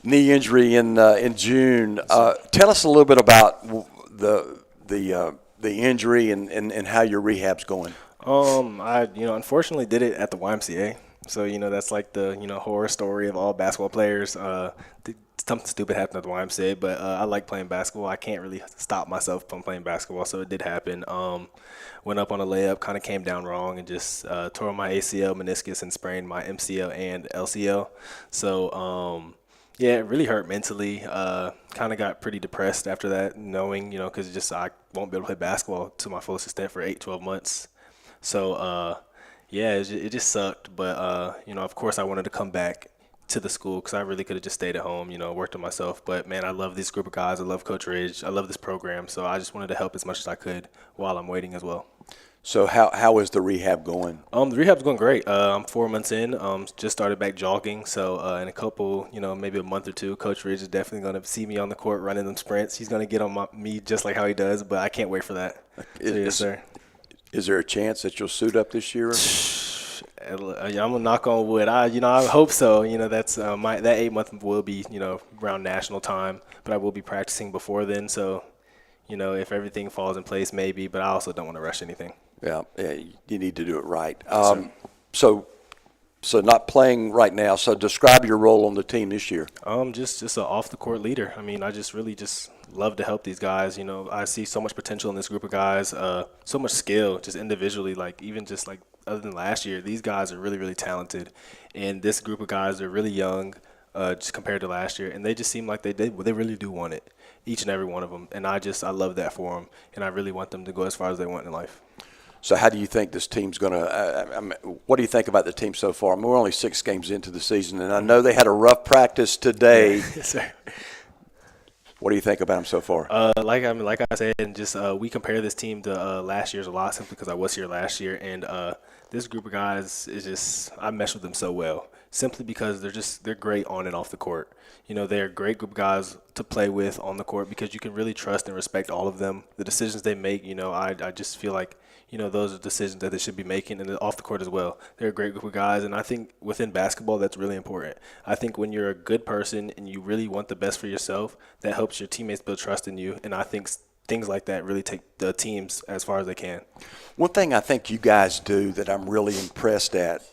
knee injury in June. Tell us a little bit about the injury and how your rehab's going. I unfortunately did it at the YMCA. So, that's like the, horror story of all basketball players. Something stupid happened at the YMCA, but I like playing basketball. I can't really stop myself from playing basketball, so it did happen. Went up on a layup, kind of came down wrong, and just tore my ACL, meniscus, and sprained my MCL and LCL. So, yeah, it really hurt mentally. Kind of got pretty depressed after that, knowing, because I won't be able to play basketball to my fullest extent for 8-12 months. So, yeah, it just sucked. But, of course I wanted to come back to the school because I really could have just stayed at home, worked on myself. But, man, I love this group of guys. I love Coach Ridge. I love this program. So I just wanted to help as much as I could while I'm waiting as well. So how is the rehab going? The rehab's going great. I'm 4 months in. Just started back jogging. So in a couple, maybe a month or two, Coach Ridge is definitely going to see me on the court running them sprints. He's going to get on me just like how he does, but I can't wait for that. Yes, sir. Is there a chance that you'll suit up this year? I'm gonna knock on wood. I hope so. That's that 8 month will be around national time, but I will be practicing before then. So, You know, if everything falls in place, maybe, but I also don't want to rush anything. Yeah, you need to do it right. So not playing right now. So describe your role on the team this year. Just an off the court leader. I mean, I just really just love to help these guys. You know, I see so much potential in this group of guys, so much skill, just individually. Like even just like other than last year, these guys are really, really talented, and this group of guys are really young, just compared to last year, and they just seem like they really do want it, each and every one of them. And I love that for them, and I really want them to go as far as they want in life. So how do you think this team's going to what do you think about the team so far? I mean, we're only 6 games into the season, and I know they had a rough practice today. Yes, sir. What do you think about them so far? Like I said, and just we compare this team to last year's a lot simply because I was here last year, and this group of guys is just I mesh with them so well simply because they're great on and off the court. You know, they're a great group of guys to play with on the court because you can really trust and respect all of them. The decisions they make, you know, I just feel like, you know, those are decisions that they should be making, and off the court as well. They're a great group of guys, and I think within basketball that's really important. I think when you're a good person and you really want the best for yourself, that helps your teammates build trust in you, and I think things like that really take the teams as far as they can. One thing I think you guys do that I'm really impressed at,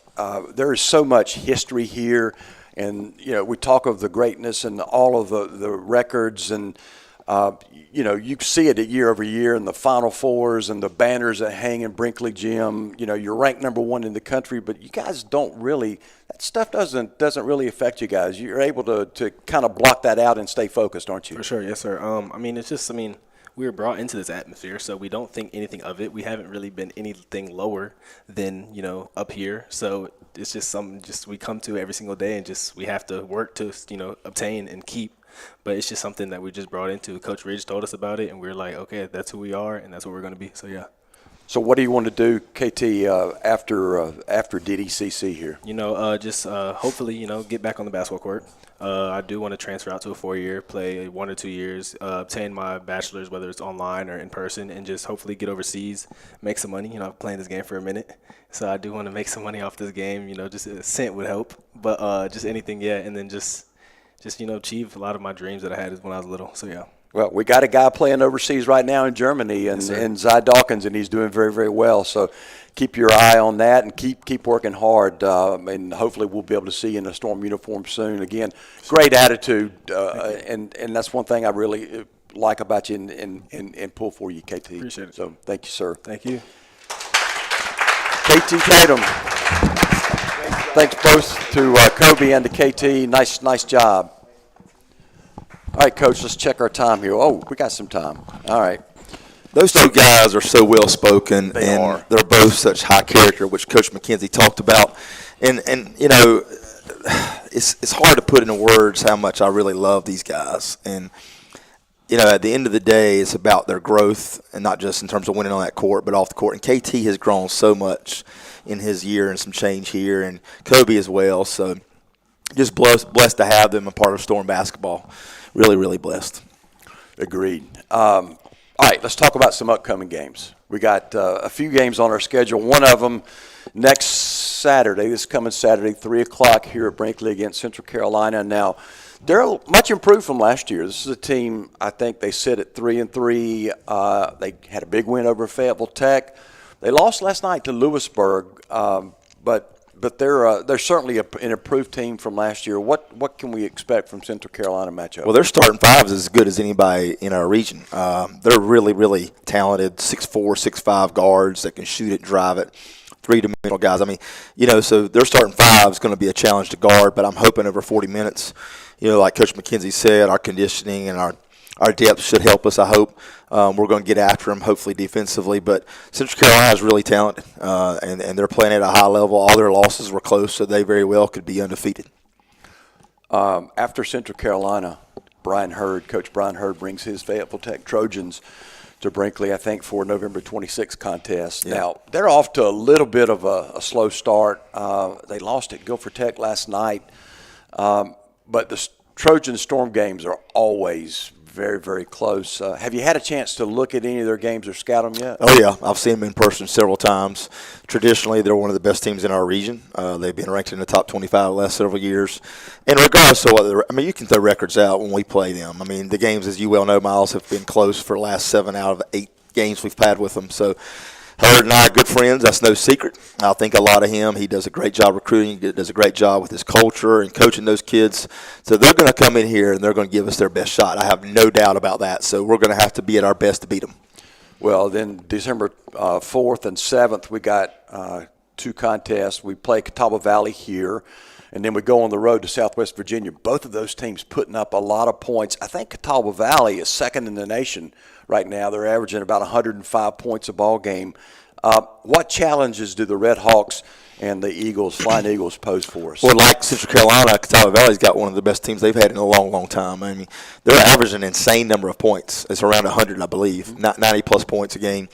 there is so much history here, and, you know, we talk of the greatness and all of the records, and you know, you see it year over year in the Final Fours and the banners that hang in Brinkley Gym. You know, you're ranked #1 in the country, but you guys don't really – that stuff doesn't really affect you guys. You're able to kind of block that out and stay focused, aren't you? For sure, yes, sir. I mean, it's just – I mean, we were brought into this atmosphere, so we don't think anything of it. We haven't really been anything lower than, you know, up here. So it's just something we come to every single day, and just we have to work to, you know, obtain and keep. But it's just something that we just brought into. Coach Ridge told us about it, and we are like, okay, that's who we are, and that's what we're going to be. So, yeah. So what do you want to do, KT, after DDCC here? You know, just hopefully, you know, get back on the basketball court. I do want to transfer out to a 4-year, play 1 or 2 years, obtain my bachelor's, whether it's online or in person, and just hopefully get overseas, make some money. You know, I've been playing this game for a minute, so I do want to make some money off this game. You know, just a cent would help, but just anything, yeah, and then just you know, achieve a lot of my dreams that I had when I was little. So, yeah. Well, we got a guy playing overseas right now in Germany, and Zy Dawkins, and he's doing very, very well. So keep your eye on that and keep working hard, and hopefully we'll be able to see you in a Storm uniform soon. Again, great attitude, and that's one thing I really like about you and pull for you, KT. Appreciate it. So thank you, sir. Thank you. KT Tatum. Thanks both to Kobe and to KT. Nice job. All right, Coach, let's check our time here. Oh, we got some time. All right. Those two guys are so well spoken, and they're both such high character, which Coach McKenzie talked about. And you know, it's hard to put into words how much I really love these guys. And you know, at the end of the day, it's about their growth, and not just in terms of winning on that court, but off the court. And KT has grown so much in his year and some change here, and Kobe as well. So just blessed to have them a part of Storm basketball. Really, really blessed. Agreed. All right, let's talk about some upcoming games. We got a few games on our schedule. One of them next Saturday, this coming Saturday, 3 o'clock here at Brinkley against Central Carolina. Now, they're much improved from last year. This is a team, I think they sit at 3-3. They had a big win over Fayetteville Tech. They lost last night to Lewisburg, but they're certainly an improved team from last year. What can we expect from Central Carolina matchup? Well, their starting five is as good as anybody in our region. They're really, really talented, 6'4", 6'5" guards that can shoot it, drive it, three-dimensional guys. I mean, you know, so their starting five is going to be a challenge to guard, but I'm hoping over 40 minutes, you know, like Coach McKenzie said, our conditioning and our depth should help us, I hope. We're going to get after them, hopefully defensively. But Central Carolina is really talented, and they're playing at a high level. All their losses were close, so they very well could be undefeated. After Central Carolina, Coach Brian Hurd brings his Fayetteville Tech Trojans to Brinkley, I think, for November 26th contest. Yeah. Now, they're off to a little bit of a slow start. They lost at Guilford Tech last night. But the Trojan Storm games are always very, very close. Have you had a chance to look at any of their games or scout them yet? Oh, yeah. I've seen them in person several times. Traditionally, they're one of the best teams in our region. They've been ranked in the top 25 the last several years. And regardless of what you can throw records out when we play them. I mean, the games, as you well know, Miles, have been close for the last 7 out of 8 games we've had with them. So Hurd and I are good friends. That's no secret. I think a lot of him. He does a great job recruiting. He does a great job with his culture and coaching those kids. So they're going to come in here and they're going to give us their best shot. I have no doubt about that. So we're going to have to be at our best to beat them. Well, then December 4th and 7th, we got 2 contests. We play Catawba Valley here, and then we go on the road to Southwest Virginia. Both of those teams putting up a lot of points. I think Catawba Valley is second in the nation right now. They're averaging about 105 points a ball game. What challenges do the Red Hawks and the Flying Eagles pose for us? Well, like Central Carolina, Catawba Valley's got one of the best teams they've had in a long, long time. I mean, they're averaging an insane number of points. It's around 100, I believe, 90-plus points a game.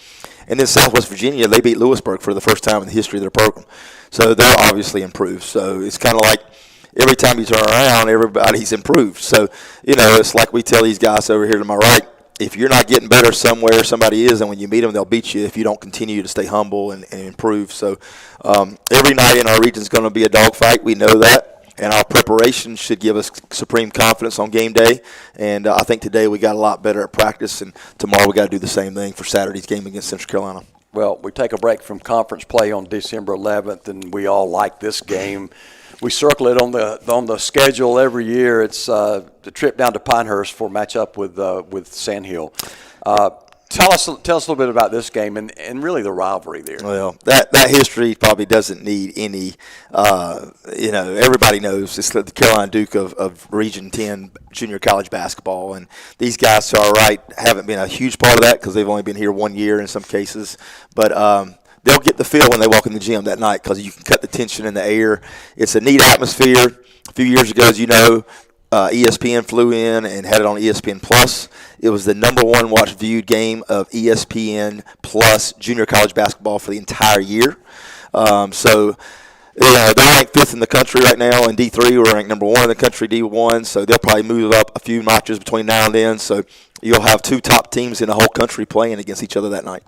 And then Southwest Virginia, they beat Lewisburg for the first time in the history of their program. So they're obviously improved. So it's kind of like every time you turn around, everybody's improved. So, it's like we tell these guys over here to my right, if you're not getting better somewhere, somebody is, and when you meet them, they'll beat you if you don't continue to stay humble and improve. So every night in our region is going to be a dogfight. We know that, and our preparation should give us supreme confidence on game day. And I think today we got a lot better at practice, and tomorrow we got to do the same thing for Saturday's game against Central Carolina. Well, we take a break from conference play on December 11th, and we all like this game. We circle it on the schedule every year. It's the trip down to Pinehurst for matchup with Sandhill. Tell us a little bit about this game and really the rivalry there. Well, that history probably doesn't need any. Everybody knows it's the Carolina Duke of Region 10 junior college basketball, and these guys, to our right, haven't been a huge part of that because they've only been here 1 year in some cases, but. They'll get the feel when they walk in the gym that night because you can cut the tension in the air. It's a neat atmosphere. A few years ago, as you know, ESPN flew in and had it on ESPN Plus. It was the number 1 viewed game of ESPN Plus junior college basketball for the entire year. They're ranked 5th in the country right now in D3. We're ranked number 1 in the country, D1. So they'll probably move up a few notches between now and then. So you'll have 2 top teams in the whole country playing against each other that night.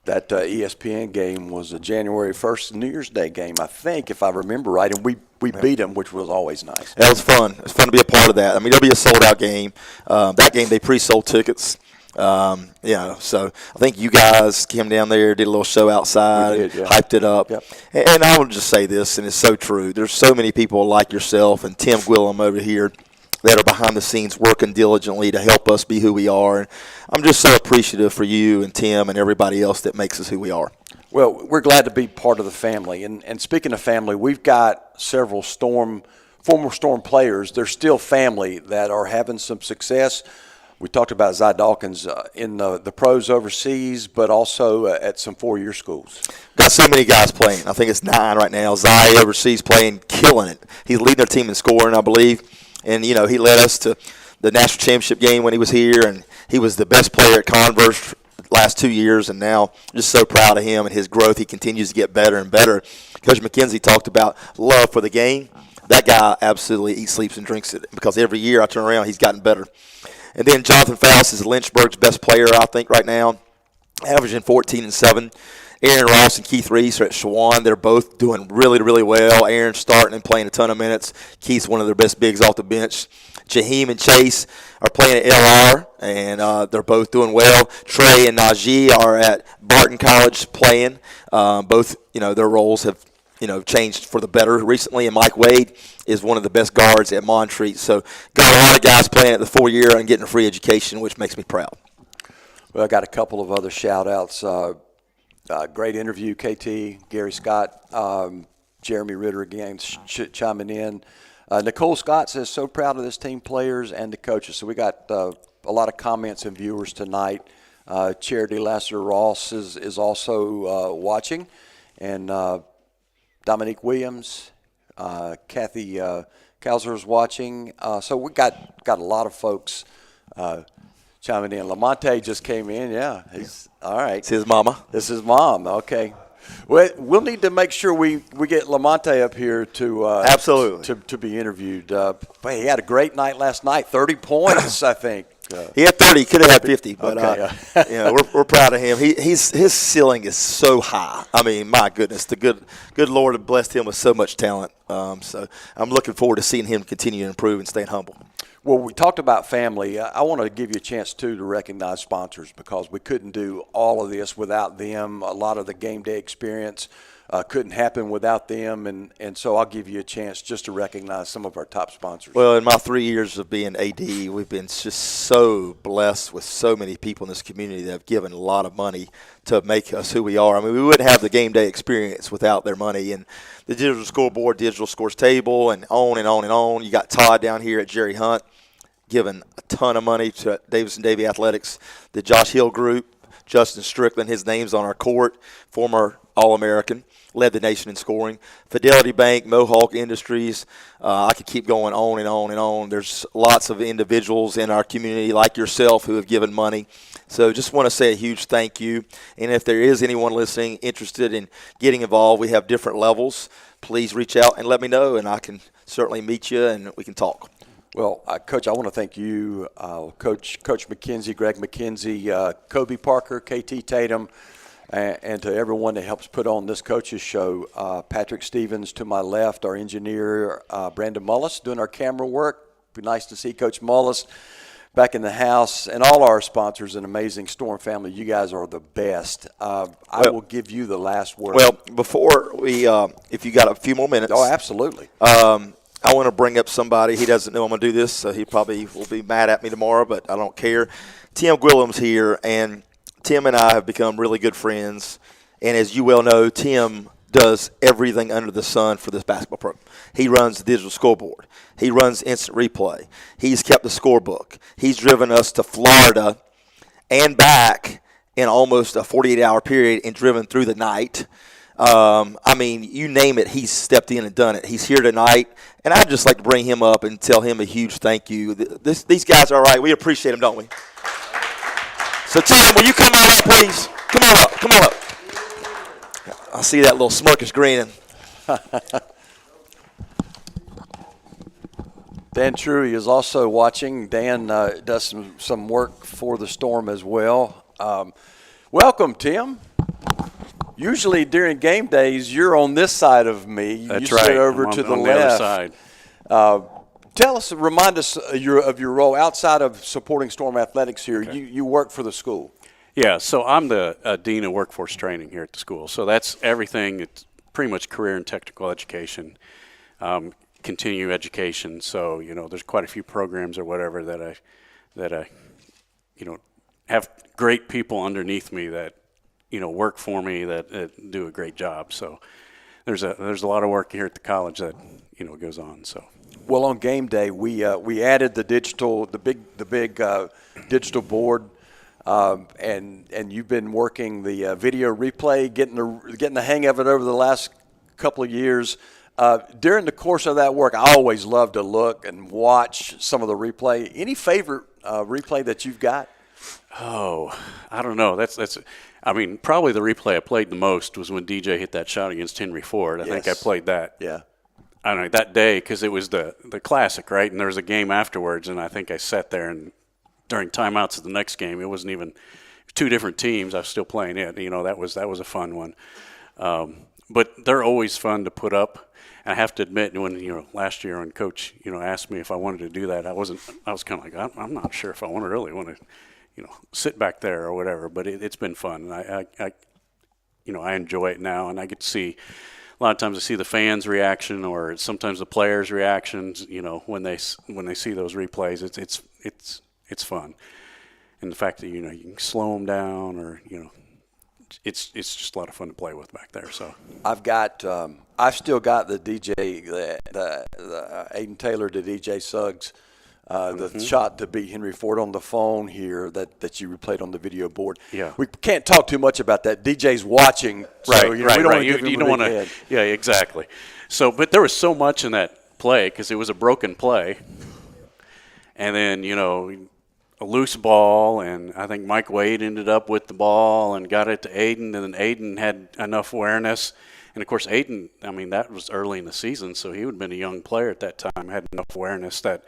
That ESPN game was a January 1st New Year's Day game, I think, if I remember right, and we beat them, which was always nice. That was fun. It's fun to be a part of that. I mean, it'll be a sold-out game. That game, they pre-sold tickets. So I think you guys came down there, did a little show outside, hyped it up. Yep. And I will just say this, and it's so true. There's so many people like yourself and Tim Gwillem over here that are behind the scenes working diligently to help us be who we are. And I'm just so appreciative for you and Tim and everybody else that makes us who we are. Well, we're glad to be part of the family. And speaking of family, we've got several former Storm players. They're still family that are having some success. We talked about Zy Dawkins in the pros overseas, but also at some 4-year schools. Got so many guys playing. I think it's 9 right now. Zy overseas playing, killing it. He's leading their team in scoring, I believe. And, he led us to the national championship game when he was here, and he was the best player at Converse last 2 years, and now just so proud of him and his growth. He continues to get better and better. Coach McKenzie talked about love for the game. That guy absolutely eats, sleeps, and drinks it because every year I turn around, he's gotten better. And then Jonathan Faust is Lynchburg's best player, I think, right now, averaging 14 and 7. Aaron Ross and Keith Reese are at Shawan. They're both doing really, really well. Aaron's starting and playing a ton of minutes. Keith's one of their best bigs off the bench. Jaheim and Chase are playing at LR, and they're both doing well. Trey and Najee are at Barton College playing. Both, their roles have, changed for the better recently. And Mike Wade is one of the best guards at Montreat. So got a lot of guys playing at the 4-year and getting a free education, which makes me proud. Well, I got a couple of other shout-outs. Great interview, KT, Gary Scott, Jeremy Ritter again chiming in. Nicole Scott says, so proud of this team players and the coaches. So we got a lot of comments and viewers tonight. Charity Lasser-Ross is also watching. And Dominique Williams, Kathy Kauser is watching. So we got a lot of folks chiming in. Lamonte just came in. Yeah, he's all right. It's his mama. This is mom. Okay. Well, we'll need to make sure we get Lamonte up here to absolutely to be interviewed. But he had a great night last night. 30 points, I think. He had 30. He could have had 50, but Okay. we're proud of him. His ceiling is so high. I mean, my goodness, the good Lord has blessed him with so much talent. So I'm looking forward to seeing him continue to improve and staying humble. Well, we talked about family. I want to give you a chance, too, to recognize sponsors because we couldn't do all of this without them. A lot of the game day experience couldn't happen without them, and so I'll give you a chance just to recognize some of our top sponsors. Well, in my 3 years of being AD, we've been just so blessed with so many people in this community that have given a lot of money to make us who we are. I mean, we wouldn't have the game day experience without their money. And the digital scoreboard, digital scores table, and on and on and on. You got Todd down here at Jerry Hunt giving a ton of money to Davidson-Davie Athletics. The Josh Hill Group, Justin Strickland, his name's on our court, former All-American, led the nation in scoring. Fidelity Bank, Mohawk Industries, I could keep going on and on and on. There's lots of individuals in our community like yourself who have given money. So just want to say a huge thank you. And if there is anyone listening interested in getting involved, we have different levels. Please reach out and let me know, and I can certainly meet you and we can talk. Well, Coach, I want to thank you, Coach McKenzie, Greg McKenzie, Kobe Parker, KT Tatum, and to everyone that helps put on this coach's show. Patrick Stevens to my left, our engineer, Brandon Mullis, doing our camera work. Be nice to see Coach Mullis back in the house, and all our sponsors and amazing Storm family. You guys are the best. I will give you the last word. Well, before we, if you got a few more minutes. Oh, absolutely. I want to bring up somebody. He doesn't know I'm going to do this, so he probably will be mad at me tomorrow, but I don't care. Tim Gwillem's here, and Tim and I have become really good friends. And as you well know, Tim does everything under the sun for this basketball program. He runs the digital scoreboard. He runs instant replay. He's kept the scorebook. He's driven us to Florida and back in almost a 48-hour period and driven through the night. I mean, you name it, he's stepped in and done it. He's here tonight, and I'd just like to bring him up and tell him a huge thank you. These guys are all right. We appreciate them, don't we? So, Tim, will you come on up, please? Come on up. Come on up. I see that little smirkish grin. Dan Truey is also watching. Dan does some work for the Storm as well. Welcome, Tim. Usually during game days, you're on this side of me. That's you right. sit over I'm to on the the left. other side. Remind us of your role outside of supporting Storm Athletics here. Okay. You work for the school. Yeah, so I'm the Dean of Workforce Training here at the school. So that's everything. It's pretty much career and technical education, continue education. So, there's quite a few programs or whatever that I have great people underneath me that, work for me that do a great job. So there's a lot of work here at the college that, goes on. So. Well, on game day, we added the big digital board, and you've been working the video replay, getting the hang of it over the last couple of years. During the course of that work, I always love to look and watch some of the replay. Any favorite replay that you've got? Oh, I don't know. I mean, probably the replay I played the most was when DJ hit that shot against Henry Ford. I think I played that. Yeah. I don't know, that day because it was the classic, right? And there was a game afterwards, and I think I sat there and during timeouts of the next game, it wasn't even two different teams. I was still playing it. That was a fun one. But they're always fun to put up. And I have to admit, when last year when Coach asked me if I wanted to do that, I was kind of like I'm not sure if I really want to sit back there or whatever. But it's been fun, and I enjoy it now, and I get to see. A lot of times I see the fans' reaction, or sometimes the players' reactions. When they see those replays, it's fun, and the fact that you can slow them down, or it's just a lot of fun to play with back there. So I've still got the DJ, the Aiden Taylor to DJ Suggs, the shot to beat Henry Ford on the phone here that you replayed on the video board. Yeah, we can't talk too much about that. DJ's watching, so we don't want to give him a big head. Yeah, exactly. So, but there was so much in that play because it was a broken play, and then a loose ball, and I think Mike Wade ended up with the ball and got it to Aiden, and then Aiden had enough awareness. And, of course, Aiden, that was early in the season, so he would have been a young player at that time, had enough awareness that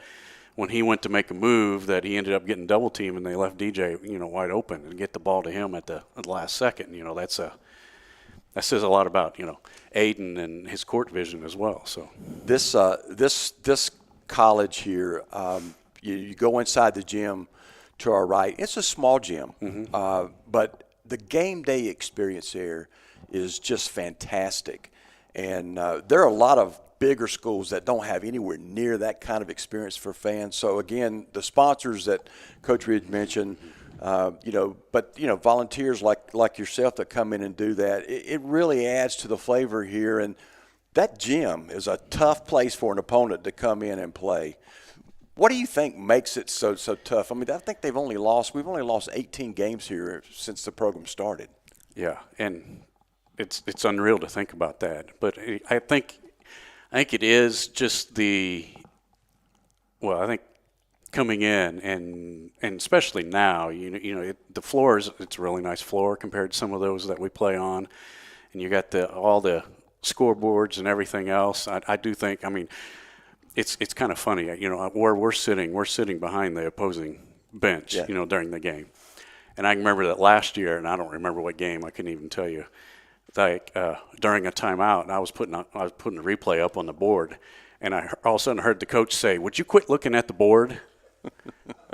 when he went to make a move that he ended up getting double teamed and they left DJ, wide open and get the ball to him at the last second. That says a lot about, Aiden and his court vision as well. So This college here, you go inside the gym to our right. It's a small gym, but the game day experience there is just fantastic. And there are a lot of bigger schools that don't have anywhere near that kind of experience for fans. So again, the sponsors that Coach Ridge mentioned, but volunteers like yourself that come in and do that, it really adds to the flavor here. And that gym is a tough place for an opponent to come in and play. What do you think makes it so tough? I mean, I think we've only lost 18 games here since the program started. yeah, and it's unreal to think about that. But I think it is just I think coming in and especially now, the floor it's a really nice floor compared to some of those that we play on, and you got all the scoreboards and everything else. I do think, it's kind of funny, where we're sitting behind the opposing bench, during the game. And I remember that last year, and I don't remember what game, I couldn't even tell you, during a timeout, and I was putting a replay up on the board, and I all of a sudden heard the coach say, "Would you quit looking at the board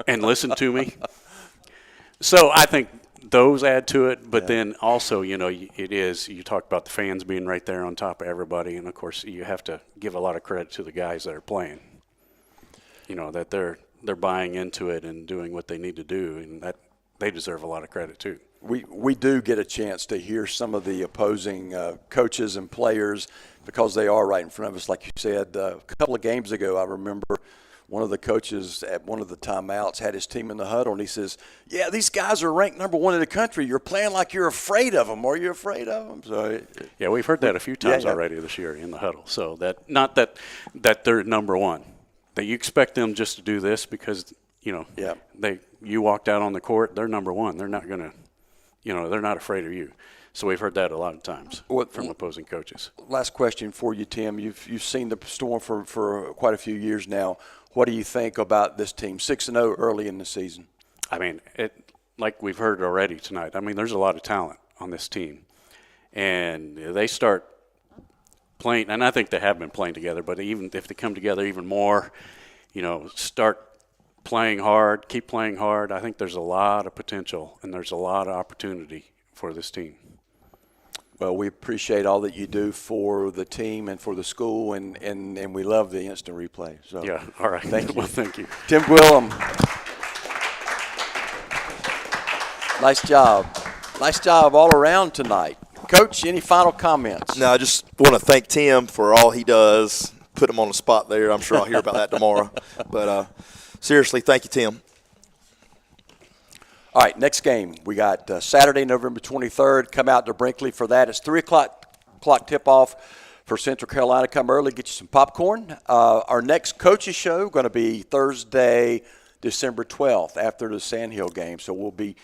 and listen to me?" So I think those add to it, but then also, you talk about the fans being right there on top of everybody, and of course you have to give a lot of credit to the guys that are playing, that they're buying into it and doing what they need to do, and that they deserve a lot of credit too. We do get a chance to hear some of the opposing coaches and players because they are right in front of us. Like you said, a couple of games ago, I remember one of the coaches at one of the timeouts had his team in the huddle, and he says, "Yeah, these guys are ranked number 1 in the country. You're playing like you're afraid of them. Are you afraid of them?" So yeah, we've heard that a few times already this year in the huddle. So that not that they're number 1, that you expect them just to do this because you walked out on the court, they're number 1. They're not gonna, they're not afraid of you. So we've heard that a lot of times from opposing coaches. Last question for you, Tim. You've seen the Storm for quite a few years now. What do you think about this team, 6-0 early in the season? Like we've heard already tonight, there's a lot of talent on this team. And they start playing, and I think they have been playing together, but even if they come together even more, start playing hard, keep playing hard, I think there's a lot of potential and there's a lot of opportunity for this team. Well, we appreciate all that you do for the team and for the school, and we love the instant replay. So yeah, all right. Thank you. Well, thank you. Tim Gwillem. Nice job. Nice job all around tonight. Coach, any final comments? No, I just want to thank Tim for all he does. Put him on the spot there. I'm sure I'll hear about that tomorrow. But seriously, thank you, Tim. All right, next game. We got Saturday, November 23rd. Come out to Brinkley for that. It's 3 o'clock tip-off for Central Carolina. Come early, get you some popcorn. Our next coaches show going to be Thursday, December 12th after the Sandhill game. So we'll be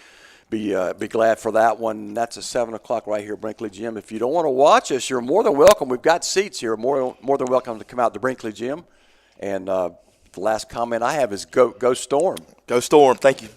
glad for that one. That's at 7 o'clock right here at Brinkley Gym. If you don't want to watch us, you're more than welcome. We've got seats here. More than welcome to come out to Brinkley Gym. And the last comment I have is go Storm. Go Storm. Thank you.